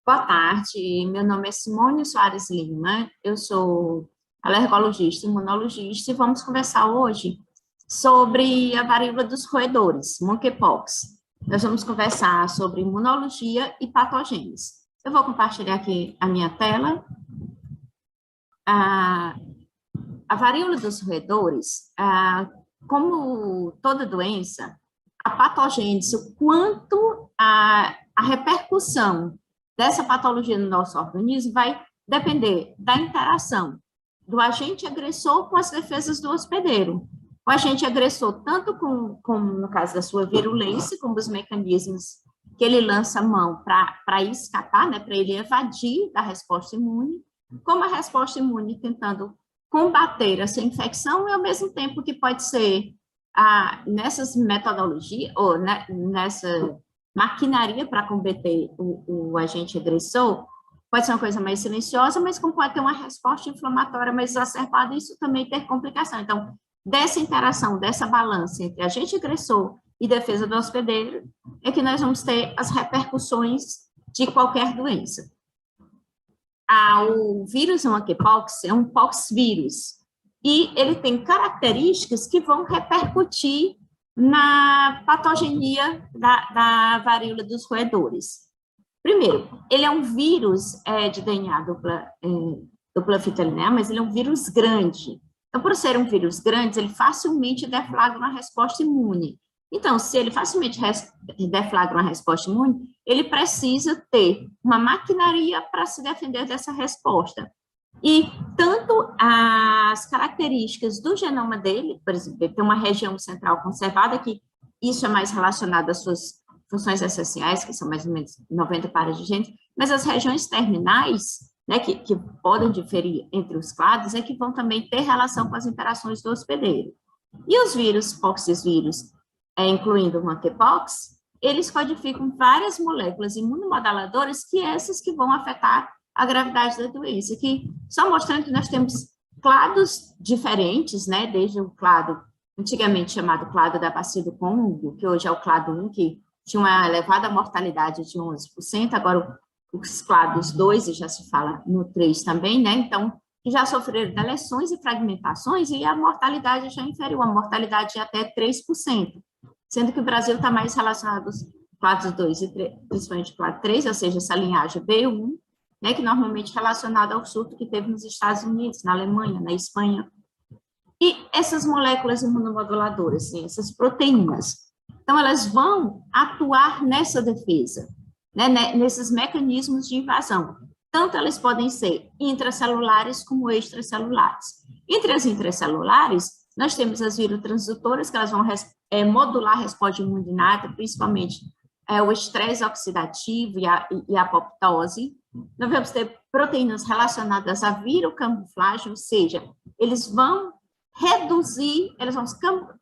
Boa tarde, meu nome é Simone Soares Lima, eu sou alergologista e imunologista e vamos conversar hoje sobre a varíola dos roedores, monkeypox. Nós vamos conversar sobre imunologia e patogênese. Eu vou compartilhar aqui a minha tela. A varíola dos roedores, como toda doença, a patogênese, o quanto a repercussão dessa patologia no nosso organismo vai depender da interação do agente agressor com as defesas do hospedeiro. O agente agressor, tanto como no caso da sua virulência, como os mecanismos que ele lança mão para escapar, né, para ele evadir da resposta imune, como a resposta imune tentando combater essa infecção e ao mesmo tempo que pode ser nessas metodologias, ou nessa maquinaria para combater o agente agressor, pode ser uma coisa mais silenciosa, mas como pode ter uma resposta inflamatória mais exacerbada, isso também ter complicação. Então, dessa interação, dessa balança entre agente agressor e defesa do hospedeiro, é que nós vamos ter as repercussões de qualquer doença. O vírus monkeypox é um poxvírus, e ele tem características que vão repercutir na patogenia da varíola dos roedores. Primeiro, ele é um vírus de DNA dupla fita linear, mas ele é um vírus grande. Então, por ser um vírus grande, ele facilmente deflagra uma resposta imune. Então, se ele facilmente deflagra uma resposta imune, ele precisa ter uma maquinaria para se defender dessa resposta. E tanto as características do genoma dele, por exemplo, ele tem uma região central conservada, que isso é mais relacionado às suas funções essenciais, que são mais ou menos 90 pares de genes, mas as regiões terminais, né, que podem diferir entre os clados, é que vão também ter relação com as interações do hospedeiro. E os vírus, poxvírus, incluindo o monkeypox, eles codificam várias moléculas imunomoduladoras que essas que vão afetar a gravidade da doença, que só mostrando que nós temos clados diferentes, né, desde o clado, antigamente chamado clado da bacia do Congo, que hoje é o clado 1, que tinha uma elevada mortalidade de 11%, agora os clados 2, e já se fala no 3 também, né, então, que já sofreram deleções e fragmentações, e a mortalidade já é inferior, a mortalidade é até 3%, sendo que o Brasil está mais relacionado aos clados 2 e 3, principalmente clado 3, ou seja, essa linhagem B1, né, que normalmente é relacionada ao surto que teve nos Estados Unidos, na Alemanha, na Espanha. E essas moléculas imunomoduladoras, assim, essas proteínas, então elas vão atuar nessa defesa, né, nesses mecanismos de invasão. Tanto elas podem ser intracelulares como extracelulares. Entre as intracelulares, nós temos as virotransdutoras, que elas vão modular a resposta imune inata, principalmente o estresse oxidativo e a apoptose. Nós vamos ter proteínas relacionadas à virocamuflagem, ou seja, eles vão reduzir, eles vão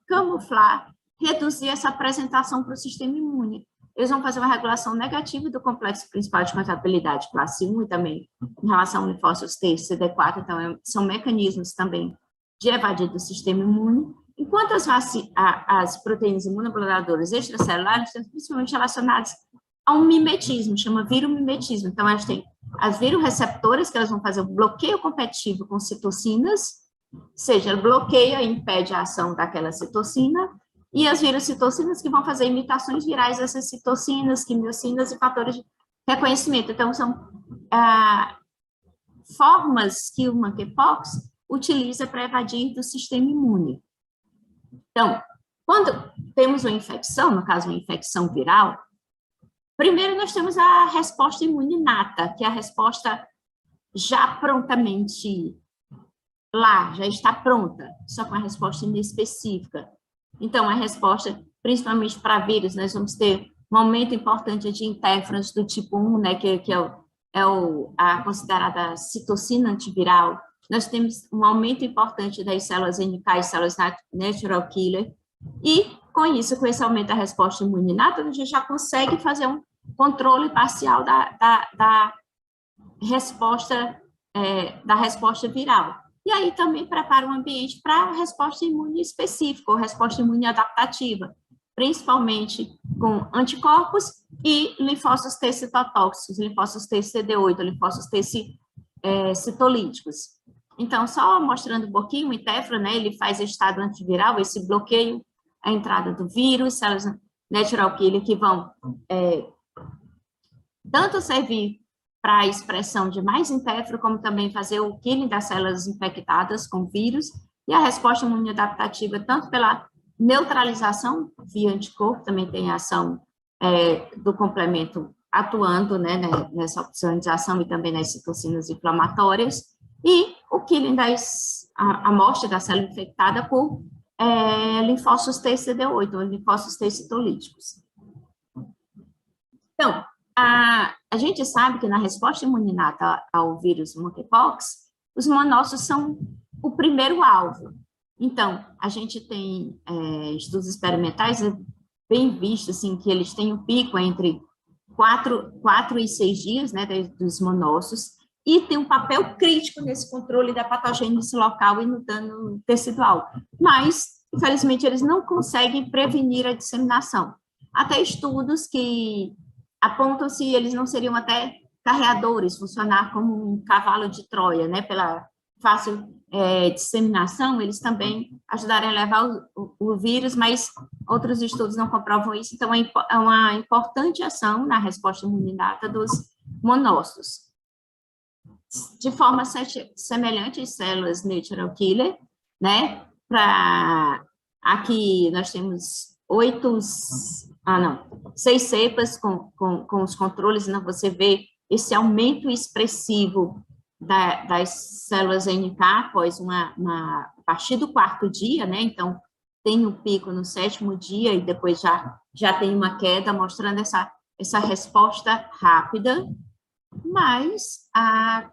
camuflar, reduzir essa apresentação para o sistema imune. Eles vão fazer uma regulação negativa do complexo principal de contabilidade classe 1 e também em relação a linfócitos T, CD4, então são mecanismos também de evadir do sistema imune, enquanto as proteínas imunomoduladoras extracelulares estão principalmente relacionadas a um mimetismo, chama viromimetismo. Então, a gente tem as viroreceptoras, que elas vão fazer o bloqueio competitivo com citocinas, ou seja, bloqueia e impede a ação daquela citocina, e as virocitocinas que vão fazer imitações virais dessas citocinas, quimiocinas e fatores de reconhecimento. Então, são formas que o monkeypox utiliza para evadir do sistema imune. Então, quando temos uma infecção, no caso, uma infecção viral, primeiro nós temos a resposta imune inata, que é a resposta já prontamente lá, já está pronta, só com a resposta inespecífica. Então, a resposta, principalmente para vírus, nós vamos ter um aumento importante de interferons do tipo 1, né, que é a considerada citocina antiviral. Nós temos um aumento importante das células NK e células natural killer, e com isso, com esse aumento da resposta imune inata, a gente já consegue fazer um controle parcial da resposta viral. E aí também prepara o ambiente para resposta imune específica, ou resposta imune adaptativa, principalmente com anticorpos e linfócitos T citotóxicos, linfócitos T CD8, linfócitos T citolíticos. Então, só mostrando um pouquinho, o interferon, né, ele faz estado antiviral, esse bloqueio à entrada do vírus, células natural killer que vão tanto servir para a expressão de mais interferon, como também fazer o killing das células infectadas com vírus, e a resposta imunoadaptativa, tanto pela neutralização via anticorpo, também tem a ação do complemento atuando, né, nessa opsonização e também nas citocinas inflamatórias, e o killing a morte da célula infectada por linfócitos TCD8, ou linfócitos T citolíticos. Então, a gente sabe que na resposta imunológica ao vírus monkeypox, os monócitos são o primeiro alvo. Então, a gente tem estudos experimentais bem vistos, assim, que eles têm um pico entre 4 e 6 dias, né, dos monócitos, e tem um papel crítico nesse controle da patogênese local e no dano tecidual. Mas, infelizmente, eles não conseguem prevenir a disseminação. Até estudos que apontam se eles não seriam até carreadores, funcionar como um cavalo de Troia, né, pela fácil disseminação, eles também ajudarem a levar o vírus, mas outros estudos não comprovam isso, então é uma importante ação na resposta imunológica dos monócitos. De forma semelhante às células natural killer, né, aqui nós temos 6 cepas com os controles, então você vê esse aumento expressivo das células NK após a partir do 4º dia, né, então tem um pico no 7º dia e depois já tem uma queda, mostrando essa resposta rápida, mas,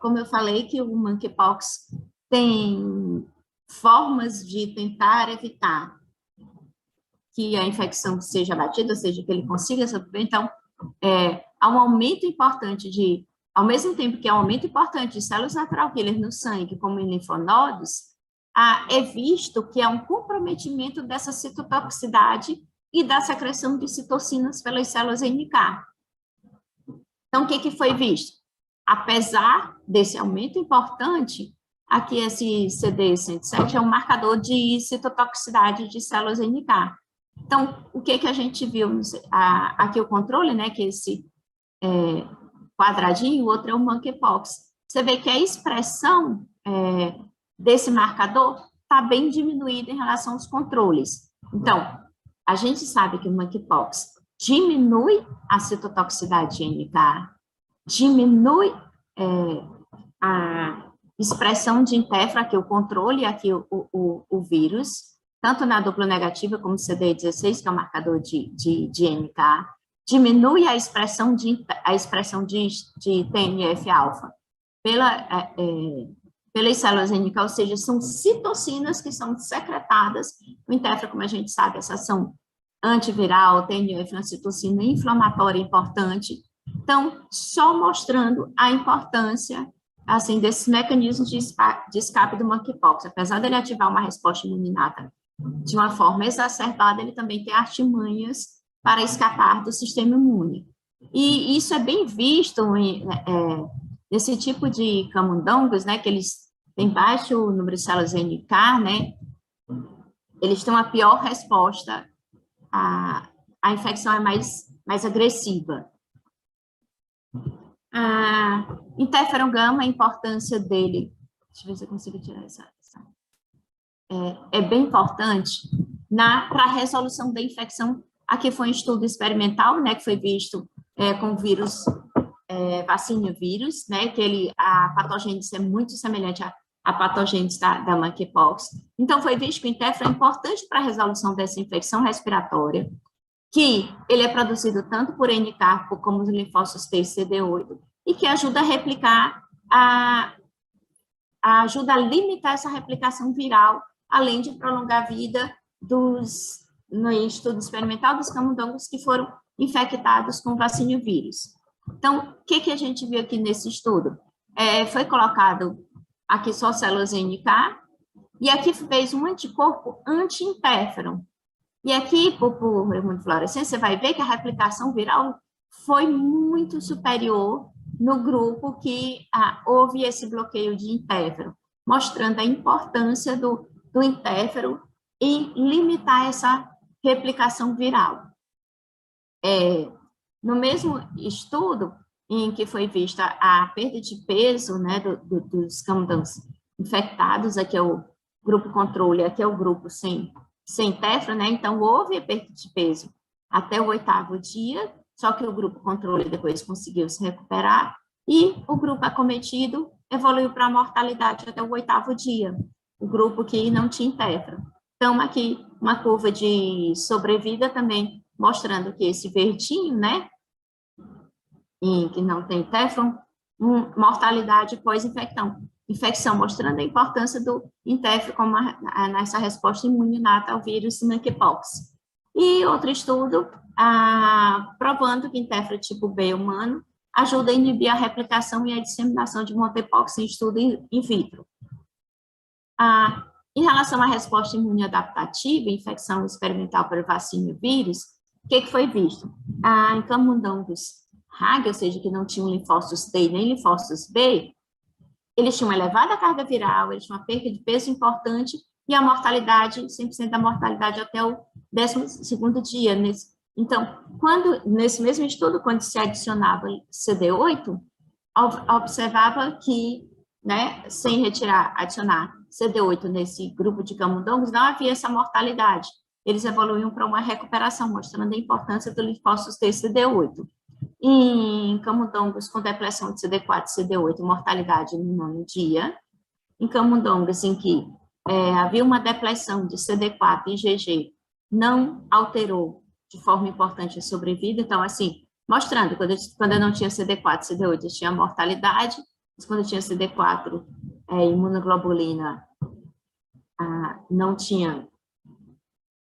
como eu falei, que o monkeypox tem formas de tentar evitar que a infecção seja abatida, ou seja, que ele consiga sobreviver. Então, há um aumento importante ao mesmo tempo que há um aumento importante de células natural killer no sangue, como em linfonodos, é visto que há um comprometimento dessa citotoxicidade e da secreção de citocinas pelas células NK. Então, o que foi visto? Apesar desse aumento importante, aqui esse CD107 é um marcador de citotoxicidade de células NK. Então, o que a gente viu? Aqui o controle, né, que é esse quadradinho, o outro é o monkeypox. Você vê que a expressão desse marcador está bem diminuída em relação aos controles. Então, a gente sabe que o monkeypox diminui a citotoxicidade de NK, diminui a expressão de interferon, aqui o controle, aqui o vírus, tanto na dupla negativa como CD16, que é o marcador de NK, diminui a expressão de TNF-alfa pelas células NK, ou seja, são citocinas que são secretadas. O interferon, como a gente sabe, essa ação antiviral, TNF, uma citocina inflamatória importante. Então, só mostrando a importância, assim, desses mecanismos de escape do monkeypox. Apesar dele ativar uma resposta imunológica de uma forma exacerbada, ele também tem artimanhas para escapar do sistema imune. E isso é bem visto nesse tipo de camundongos, né, que eles têm baixo número de células NK, né, eles têm uma pior resposta, a infecção é mais agressiva. Interferon gama, a importância dele, deixa eu ver se eu consigo tirar essa é bem importante para a resolução da infecção. Aqui foi um estudo experimental, né, que foi visto com o vírus, vacínio-vírus, né, que a patogênese é muito semelhante à patogênese da monkeypox. Então, foi visto que o interferon é importante para a resolução dessa infecção respiratória, que ele é produzido tanto por NK como os linfócitos T e CD8, e que ajuda a replicar, ajuda a limitar essa replicação viral, além de prolongar a vida no estudo experimental dos camundongos que foram infectados com vacínio-vírus. Então, o que a gente viu aqui nesse estudo? Foi colocado aqui só células NK, e aqui fez um anticorpo anti-interferon. E aqui, por imunofluorescência, você vai ver que a replicação viral foi muito superior no grupo que houve esse bloqueio de interfero, mostrando a importância do interfero em limitar essa replicação viral. No mesmo estudo, em que foi vista a perda de peso, né, dos camundongos infectados, aqui é o grupo controle, aqui é o grupo sem interfero, né, então houve a perda de peso até o 8º dia, só que o grupo controle depois conseguiu se recuperar, e o grupo acometido evoluiu para a mortalidade até o 8º dia, o grupo que não tinha interfero. Então, aqui, uma curva de sobrevida também, mostrando que esse verdinho, né, que não tem interferon, mortalidade pós-infecção, mostrando a importância do interferon como nessa resposta imune inata ao vírus monkeypox. E outro estudo, provando que interferon tipo B humano ajuda a inibir a replicação e a disseminação de monkeypox em estudo in vitro. Em relação à resposta imune adaptativa, infecção experimental para vacina e vírus, o que foi visto? Em camundongos RAG, ou seja, que não tinham linfócitos T nem linfócitos B, eles tinham elevada carga viral, eles tinham uma perda de peso importante e a mortalidade, 100% da mortalidade até o 12º dia. Então, nesse mesmo estudo, quando se adicionava CD8, observava que, né, sem adicionar CD8 nesse grupo de camundongos, não havia essa mortalidade. Eles evoluíam para uma recuperação, mostrando a importância do linfócitos T CD8. Em camundongos com depressão de CD4 e CD8, mortalidade no 9º dia. Em camundongos em que havia uma depressão de CD4 e IgG, não alterou de forma importante a sobrevida. Então, assim, mostrando, quando eu não tinha CD4 e CD8, eu tinha mortalidade, mas quando eu tinha CD4 imunoglobulina, não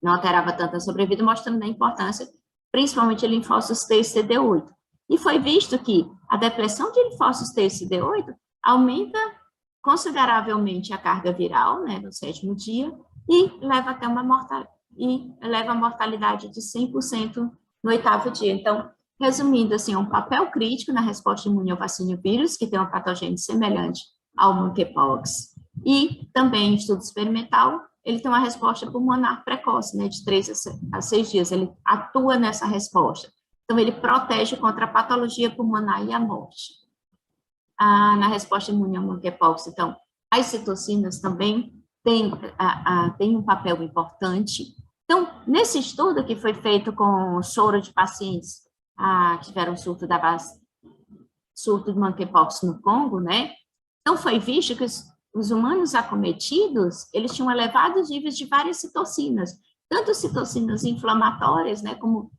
alterava tanto a sobrevida, mostrando a importância, principalmente linfócitos T e CD8. E foi visto que a depressão de linfócitos T e CD8 aumenta consideravelmente a carga viral, né, no 7º dia, e leva até a mortalidade de 100% no 8º dia. Então, resumindo, assim, um papel crítico na resposta imune ao vacina vírus, que tem uma patogênese semelhante ao monkeypox, e também em estudo experimental, ele tem uma resposta pulmonar precoce, né, de 3 a 6 dias, ele atua nessa resposta. Então, ele protege contra a patologia pulmonar e a morte. Na resposta imune ao monkeypox, então, as citocinas também têm um papel importante. Então, nesse estudo que foi feito com soro de pacientes que tiveram surto de monkeypox no Congo, né? Então, foi visto que os humanos acometidos, eles tinham elevados níveis de várias citocinas, tanto citocinas inflamatórias, né, como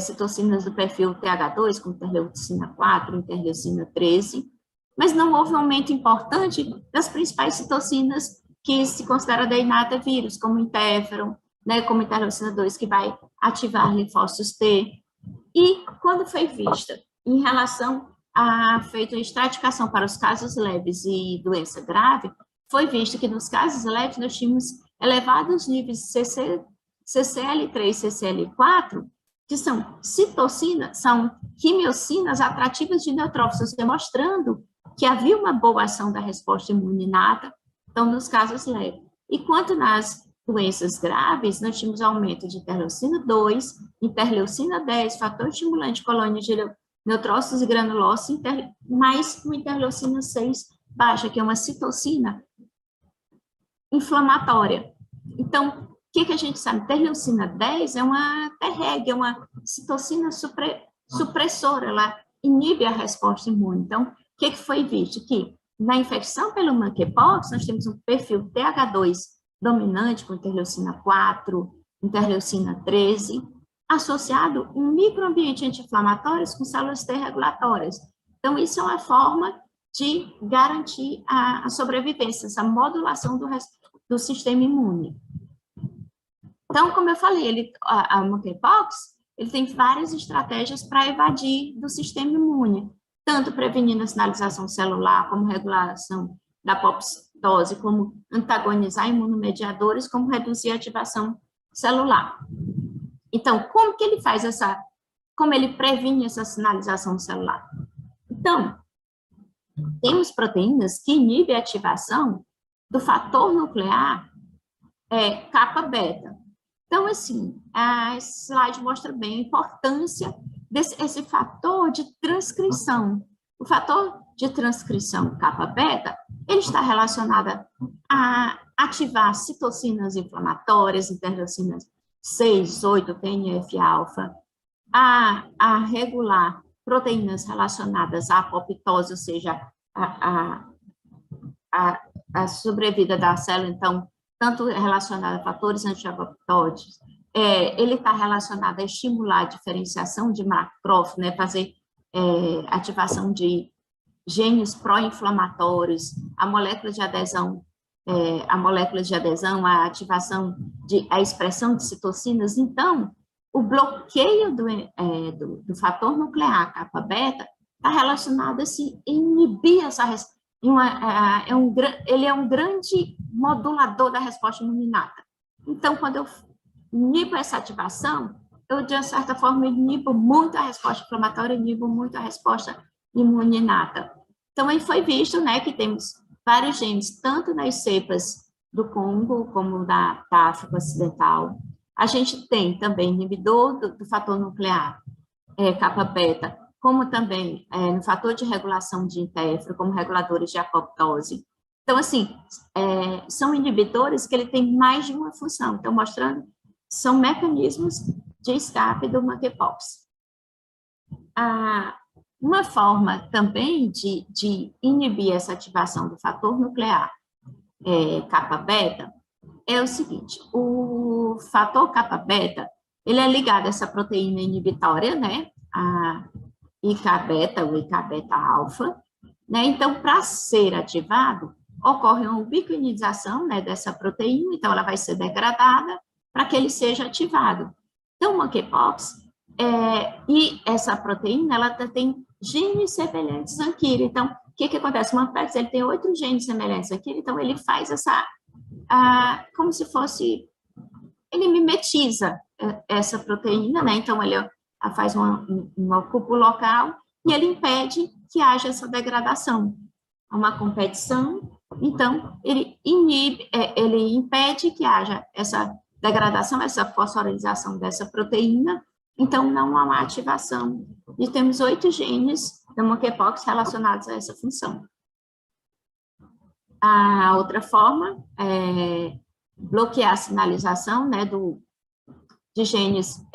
citocinas do perfil TH2, como interleucina 4, interleucina 13, mas não houve um aumento importante das principais citocinas que se considera da inata vírus, como interferon, né, como interleucina 2, que vai ativar linfócitos T. E quando foi vista em relação a feita a estratificação para os casos leves e doença grave, foi visto que nos casos leves nós tínhamos elevados níveis de CCL3 e CCL4, que são citocinas, são quimiocinas atrativas de neutrófilos, demonstrando que havia uma boa ação da resposta imune inata, então, nos casos leves. E quanto nas doenças graves, nós tínhamos aumento de interleucina 2, interleucina 10, fator estimulante colônia de neutrócitos e granulócitos, mais uma interleucina 6 baixa, que é uma citocina inflamatória. Então, o que a gente sabe? Interleucina 10 é uma Treg, é uma citocina supressora, ela inibe a resposta imune. Então, o que foi visto? Que na infecção pelo monkeypox, nós temos um perfil TH2 dominante com interleucina 4, interleucina 13, associado a um microambiente anti-inflamatório com células T regulatórias. Então, isso é uma forma de garantir a sobrevivência, essa modulação do sistema imune. Então, como eu falei, a monkeypox, ele tem várias estratégias para evadir do sistema imune, tanto prevenindo a sinalização celular, como regulação da apoptose, como antagonizar imunomediadores, como reduzir a ativação celular. Então, como que ele faz essa como ele previne essa sinalização celular. Então, temos proteínas que inibem a ativação do fator nuclear kappa beta. Então, assim, a slide mostra bem a importância desse fator de transcrição. O fator de transcrição kappa beta, ele está relacionado a ativar citocinas inflamatórias, interleucinas 6, 8, TNF-alfa, a regular proteínas relacionadas à apoptose, ou seja, a sobrevida da célula, então, tanto relacionada a fatores anti-apoptóticos, ele está relacionado a estimular a diferenciação de macrófagos, né, fazer ativação de genes pró-inflamatórios, a molécula de adesão, a ativação a expressão de citocinas. Então, o bloqueio do fator nuclear kappa beta está relacionado a se inibir essa resposta. Ele é um grande modulador da resposta imunolata. Então, quando eu inibo essa ativação, eu, de certa forma, inibo muito a resposta inflamatória, inibo muito a resposta imunolata. Então, aí foi visto, né, que temos vários genes, tanto nas cepas do Congo, como da África Ocidental. A gente tem também inibidor do fator nuclear, kappa beta, como também no fator de regulação de interfero, como reguladores de apoptose. Então, assim, são inibidores que ele tem mais de uma função. Então, mostrando, são mecanismos de escape do monkeypox. Uma forma também de inibir essa ativação do fator nuclear kappa beta é o seguinte: o fator kappa beta, ele é ligado a essa proteína inibitória, né, a IK-beta ou IK-beta-alfa, né? Então, para ser ativado, ocorre uma ubiquinização, né, dessa proteína, então ela vai ser degradada para que ele seja ativado. Então, o monkeypox, e essa proteína, ela tem genes semelhantes à Kira. Então, o que acontece? O monkeypox, ele tem 8 genes semelhantes à Kira, então ele faz como se fosse, ele mimetiza essa proteína, né? Então, ele faz um ocupo local e ele impede que haja essa degradação. É uma competição, então, ele impede que haja essa degradação, essa fosforilização dessa proteína, então não há uma ativação. E temos 8 genes da monkeypox relacionados a essa função. A outra forma é bloquear a sinalização, né, de genes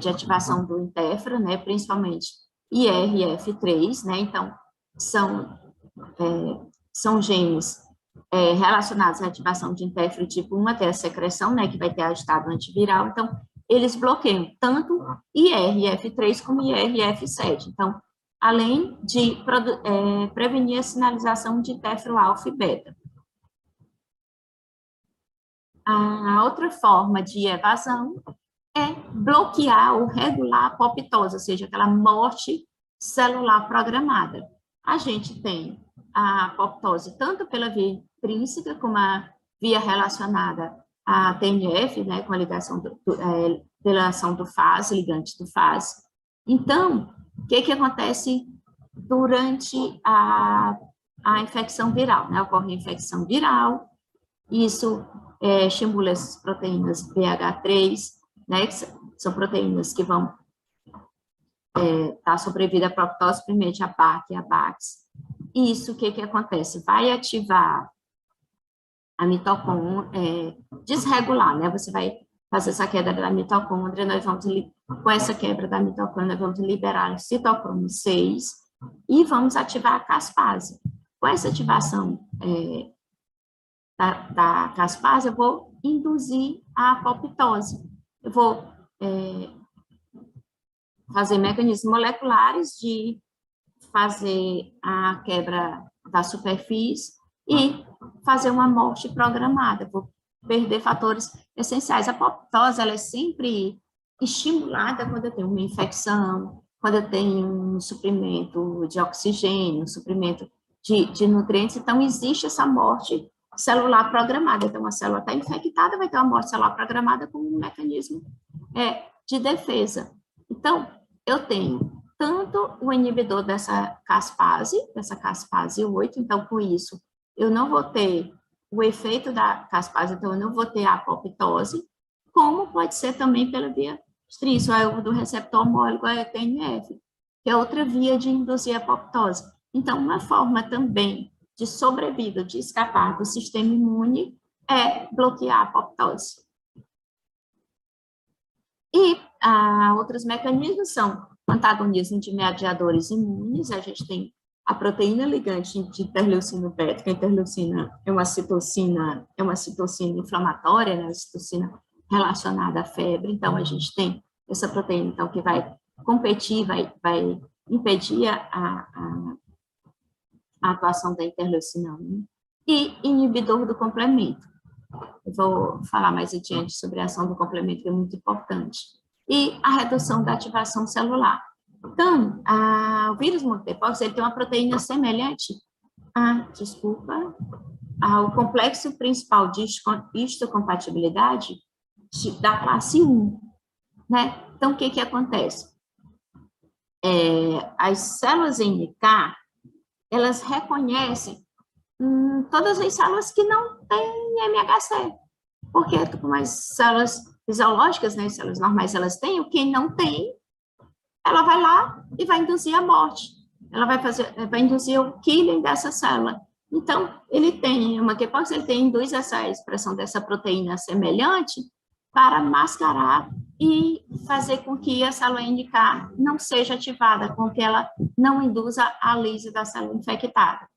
de ativação do interfero, né, principalmente IRF3, né, então são genes relacionados à ativação de interfero tipo 1 até a secreção, né, que vai ter estado antiviral, então eles bloqueiam tanto IRF3 como IRF7, então além de prevenir a sinalização de interfero alfa e beta. A outra forma de evasão é bloquear ou regular a apoptose, ou seja, aquela morte celular programada. A gente tem a apoptose tanto pela via intrínseca, como a via relacionada à TNF, né, com a ligação pela ação do FAS, ligante do FAS. Então, o que acontece durante a infecção viral? Né? Ocorre a infecção viral, isso estimula essas proteínas BH3, né, que são proteínas que vão estar sobrevida à apoptose, primeiro a BAC e a BAX. Isso, o que acontece? Vai ativar a mitocôndria, desregular, né? Você vai fazer essa quebra da mitocôndria, com essa quebra da mitocôndria, vamos liberar citocromo 6 e vamos ativar a caspase. Com essa ativação da caspase, eu vou induzir a apoptose. Eu vou fazer mecanismos moleculares de fazer a quebra da superfície e fazer uma morte programada. Vou perder fatores essenciais. A apoptose, ela é sempre estimulada quando eu tenho uma infecção, quando eu tenho um suprimento de oxigênio, um suprimento de nutrientes. Então, existe essa morte celular programada. Então, a célula está infectada, vai ter uma morte celular programada como um mecanismo de defesa. Então, eu tenho tanto o inibidor dessa caspase 8, então, com isso, eu não vou ter o efeito da caspase, então, eu não vou ter a apoptose, como pode ser também pela via extrínsula, do receptor homólogo a TNF, que é outra via de induzir a apoptose. Então, uma forma também de sobrevida, de escapar do sistema imune, é bloquear a apoptose. E outros mecanismos são o antagonismo de mediadores imunes, a gente tem a proteína ligante de interleucina beta, que a interleucina é uma citocina inflamatória, né, a citocina relacionada à febre, então a gente tem essa proteína então, que vai competir, vai impedir a atuação da interleucina 1, e inibidor do complemento. Eu vou falar mais adiante sobre a ação do complemento, que é muito importante. E a redução da ativação celular. Então, o vírus monkeypox, ele tem uma proteína semelhante ao complexo principal de histocompatibilidade da classe 1, né? Então, o que acontece? As células NK, elas reconhecem todas as células que não têm MHC, porque como as células fisiológicas, né, as células normais, elas têm, o que não tem, ela vai lá e vai induzir a morte, ela vai induzir o killing dessa célula. Então, ele induz essa expressão dessa proteína semelhante para mascarar e fazer com que a célula NK não seja ativada, com que ela não induza a lise da célula infectada.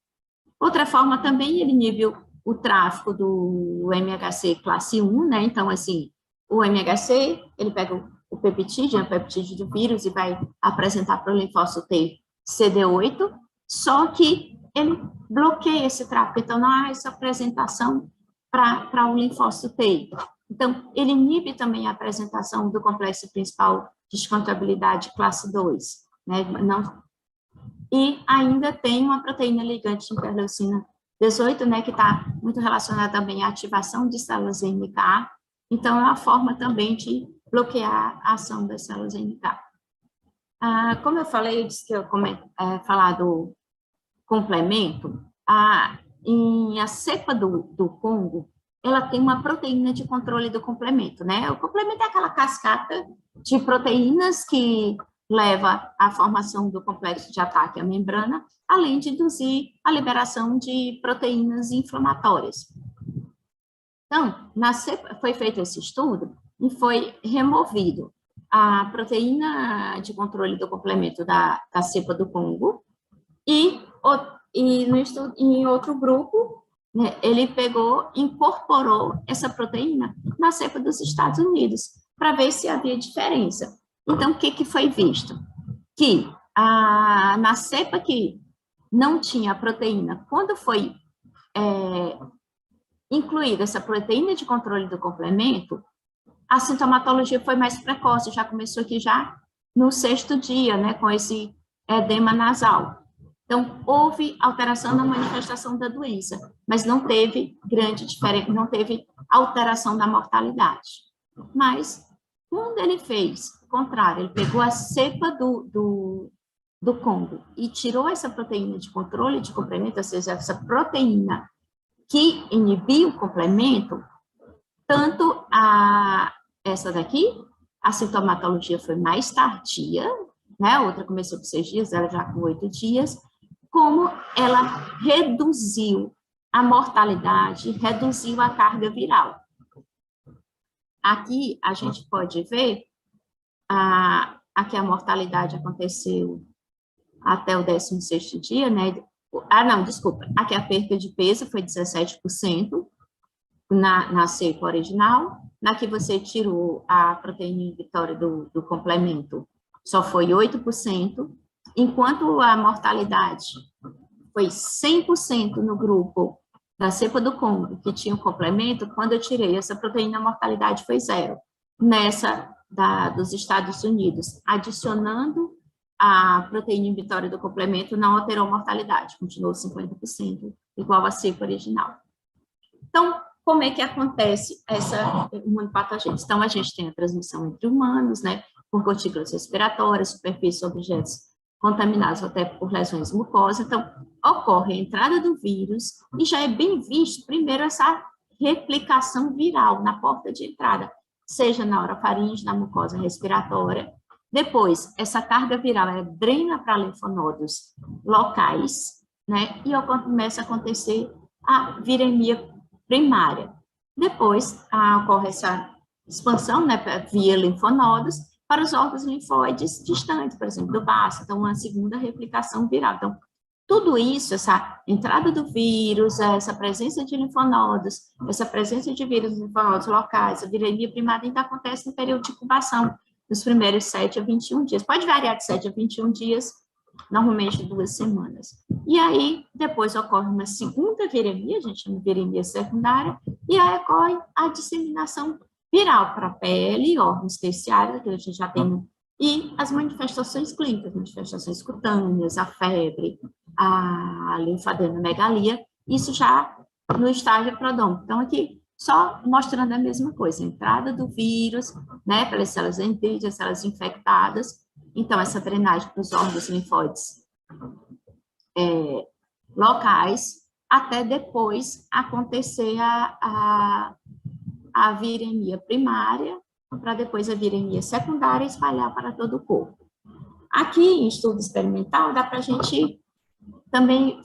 Outra forma também, ele inibe o tráfico do MHC classe 1, né? Então, assim, o MHC, ele pega o peptídeo, a peptídeo do vírus, e vai apresentar para o linfócito T CD8, só que ele bloqueia esse tráfico, então não há essa apresentação para o linfócito T. Então, ele inibe também a apresentação do complexo principal de descontabilidade classe 2, né? E ainda tem uma proteína ligante de interleucina 18, né, que está muito relacionada também à ativação de células NK, então é uma forma também de bloquear a ação das células NK. Como eu falei, eu disse que eu falar do complemento, a cepa do Congo, ela tem uma proteína de controle do complemento, né? O complemento é aquela cascata de proteínas que leva à formação do complexo de ataque à membrana, além de induzir a liberação de proteínas inflamatórias. Então, na cepa, foi feito esse estudo e foi removido a proteína de controle do complemento da cepa do Congo e no estudo, em outro grupo, né, ele incorporou essa proteína na cepa dos Estados Unidos para ver se havia diferença. Então, o que foi visto? Que na cepa que não tinha a proteína, quando foi incluída essa proteína de controle do complemento, a sintomatologia foi mais precoce, já começou aqui já no 6º dia, né, com esse edema nasal. Então, houve alteração na manifestação da doença, mas não teve grande diferença, não teve alteração da mortalidade. Mas, quando ele fez o contrário, ele pegou a cepa do Congo e tirou essa proteína de controle de complemento, ou seja, essa proteína que inibia o complemento, tanto essa daqui, a sintomatologia foi mais tardia, né? A outra começou com 6 dias, ela já com 8 dias, como ela reduziu a mortalidade, reduziu a carga viral. Aqui a gente pode ver aqui a mortalidade aconteceu até o 16º dia, né? Não, desculpa, aqui a perda de peso foi 17% na cepa original, na que você tirou a proteína inibitória do complemento, só foi 8%, enquanto a mortalidade foi 100% no grupo da cepa do Congo, que tinha um complemento, quando eu tirei essa proteína, a mortalidade foi 0. Nessa dos Estados Unidos, adicionando a proteína inibitória do complemento, não alterou a mortalidade, continuou 50%, igual à cepa original. Então, como é que acontece essa imunopatogênese? Então, a gente tem a transmissão entre humanos, né? por gotículas respiratórias, superfície sobre objetos contaminados até por lesões mucosas. Então, ocorre a entrada do vírus e já é bem visto, primeiro, essa replicação viral na porta de entrada, seja na orofaringe, na mucosa respiratória. Depois, essa carga viral drena para linfonodos locais, né? E começa a acontecer a viremia primária. Depois, ocorre essa expansão, né, via linfonodos para os órgãos linfóides distantes, por exemplo, do baço. Então, uma segunda replicação viral. Então, tudo isso, essa entrada do vírus, essa presença de linfonodos, essa presença de vírus nos linfonodos locais, a viremia primária ainda acontece no período de incubação, nos primeiros 7 a 21 dias. Pode variar de 7 a 21 dias, normalmente 2 semanas. E aí, depois ocorre uma segunda viremia, a gente chama de viremia secundária, e aí ocorre a disseminação viral para a pele, órgãos terciários, que a gente já tem, e as manifestações clínicas, manifestações cutâneas, a febre, a linfadenomegalia, isso já no estágio prodômico. Então, aqui, só mostrando a mesma coisa, a entrada do vírus, né, pelas células dendríticas, células infectadas, então, essa drenagem para os órgãos linfóides locais, até depois acontecer a viremia primária, para depois a viremia secundária espalhar para todo o corpo. Aqui, em estudo experimental, dá para a gente também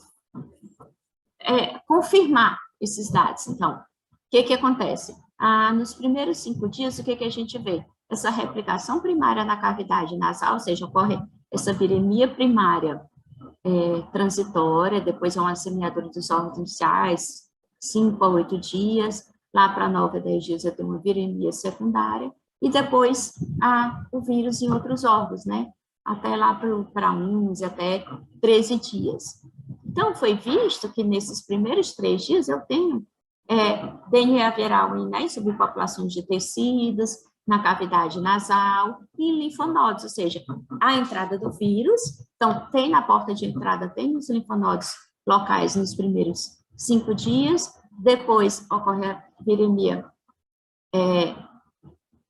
confirmar esses dados. Então, o que acontece? Nos primeiros 5 dias, o que a gente vê? Essa replicação primária na cavidade nasal, ou seja, ocorre essa viremia primária transitória, depois é uma semeadura dos órgãos iniciais, 5 a 8 dias, lá para 9 a 10 dias eu tenho uma viremia secundária, e depois o vírus em outros órgãos, né? Até lá para 11, até 13 dias. Então, foi visto que nesses primeiros 3 dias eu tenho DNA viral em subpopulações de tecidos, na cavidade nasal e em linfonodos, ou seja, a entrada do vírus. Então, tem na porta de entrada, tem os linfonodos locais nos primeiros 5 dias, depois ocorre a viremia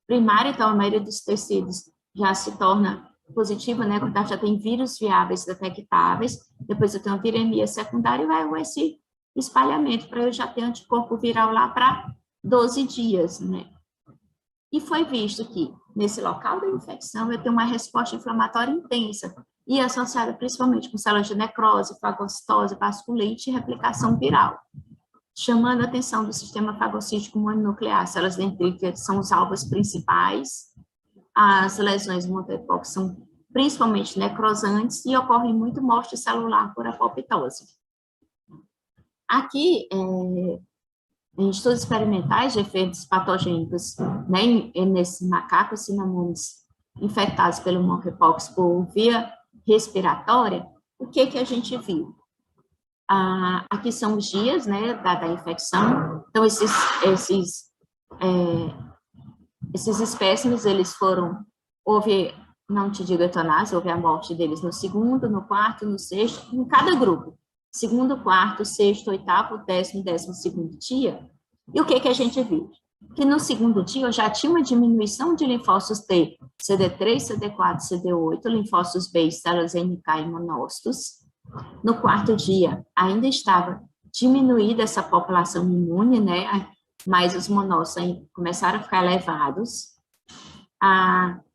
primária, então a maioria dos tecidos já se torna positiva, né, quando já tem vírus viáveis detectáveis, depois eu tenho a viremia secundária e vai esse espalhamento, para eu já ter anticorpo viral lá para 12 dias, né. E foi visto que, nesse local da infecção, eu tenho uma resposta inflamatória intensa e associada principalmente com células de necrose, fagocitose, vasculite e replicação viral, chamando a atenção do sistema fagocítico mononuclear. Células dendríticas são os alvos principais, as lesões monohipox são principalmente necrosantes e ocorre muito morte celular por apoptose. Aqui, em estudos experimentais de efeitos patogênicos, né, nesses macacos cinamones infectados pelo monkeypox por via respiratória, o que a gente viu? Aqui são os dias, né, da infecção. Então, esses espécimes, eles houve, não te digo eutanásia, houve a morte deles no 2º, no 4º, no 6º, em cada grupo. 2º, 4º, 6º, 8º, 10º, 12º dia. E o que a gente viu? Que no 2º dia eu já tinha uma diminuição de linfócitos T, CD3, CD4, CD8, linfócitos B, células NK e monócitos. No 4º dia ainda estava diminuída essa população imune, né? Mas os monócitos começaram a ficar elevados.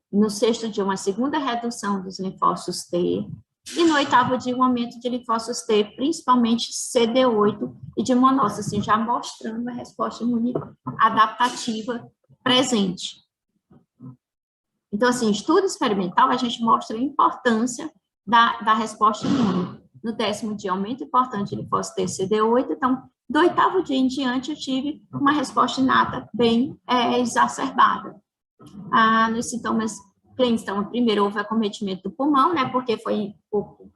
No 6º dia, uma segunda redução dos linfócitos T, e no 8º dia, um aumento de linfócitos T, principalmente CD8 e de monócitos, assim, já mostrando uma resposta imune adaptativa presente. Então, assim, estudo experimental, a gente mostra a importância da resposta imune. No 10º dia, aumento importante de linfócitos T, CD8, então, do 8º dia em diante, eu tive uma resposta inata bem exacerbada. Nos sintomas clínicos, então, primeiro houve acometimento do pulmão, né, porque foi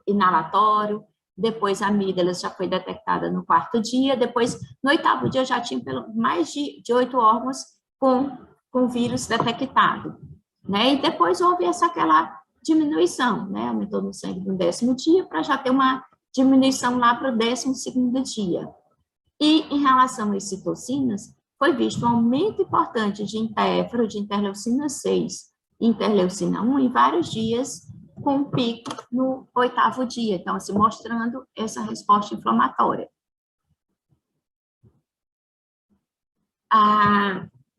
inalatório, depois a amígdala já foi detectada no 4º dia, depois, no 8º dia, eu já tinha mais de 8 órgãos com vírus detectado, né, e depois houve aquela diminuição, né, aumentou no sangue no 10º dia, para já ter uma diminuição lá para o 12º dia. E, em relação às citocinas, foi visto um aumento importante de interferon, de interleucina 6, interleucina 1 em vários dias, com um pico no 8º dia. Então, assim, mostrando essa resposta inflamatória.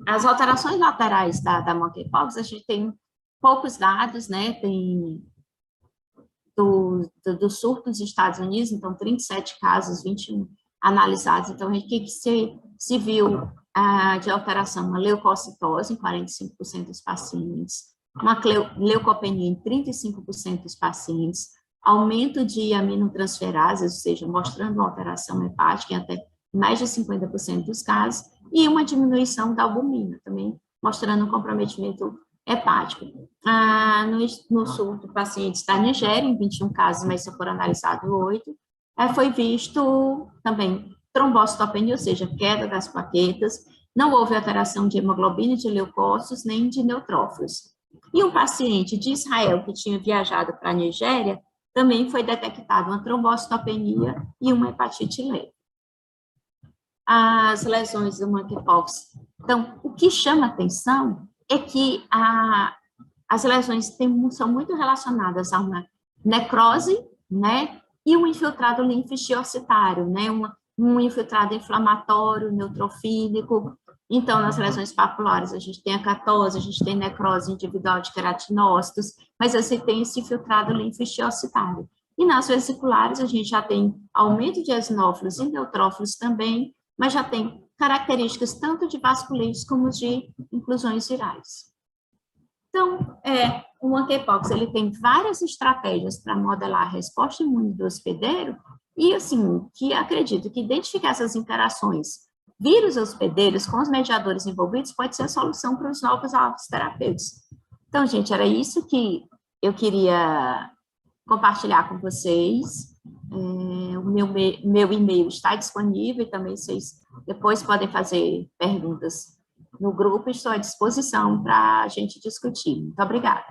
As alterações laterais da monkeypox, a gente tem poucos dados, né? Tem do surto dos Estados Unidos, então 37 casos, 21 analisados. Então, o que se viu de alteração? Uma leucocitose em 45% dos pacientes, uma leucopenia em 35% dos pacientes, aumento de aminotransferases, ou seja, mostrando uma alteração hepática em até mais de 50% dos casos, e uma diminuição da albumina, também mostrando um comprometimento hepático. No surto, pacientes da Nigéria, em 21 casos, mas só foram analisados 8, foi visto também trombocitopenia, ou seja, queda das plaquetas, não houve alteração de hemoglobina, de leucócitos, nem de neutrófilos. E um paciente de Israel que tinha viajado para a Nigéria, também foi detectada uma trombocitopenia e uma hepatite leve. As lesões do monkeypox. Então, o que chama atenção é que as lesões são muito relacionadas a uma necrose, né, e um infiltrado linfocitário, né, um infiltrado inflamatório, neutrofílico. Então, nas lesões papulares, a gente tem a catose, a gente tem necrose individual de queratinócitos, mas você tem esse infiltrado linfocitário. E nas vesiculares, a gente já tem aumento de eosinófilos e neutrófilos também, mas já tem características tanto de vasculites como de inclusões virais. Então, o monkeypox, ele tem várias estratégias para modelar a resposta imune do hospedeiro e, assim, que acredito que identificar essas interações vírus hospedeiros com os mediadores envolvidos pode ser a solução para os novos alvos terapêuticos. Então, gente, era isso que eu queria compartilhar com vocês. O meu e-mail está disponível e também vocês depois podem fazer perguntas no grupo. Estou à disposição para a gente discutir. Muito obrigada.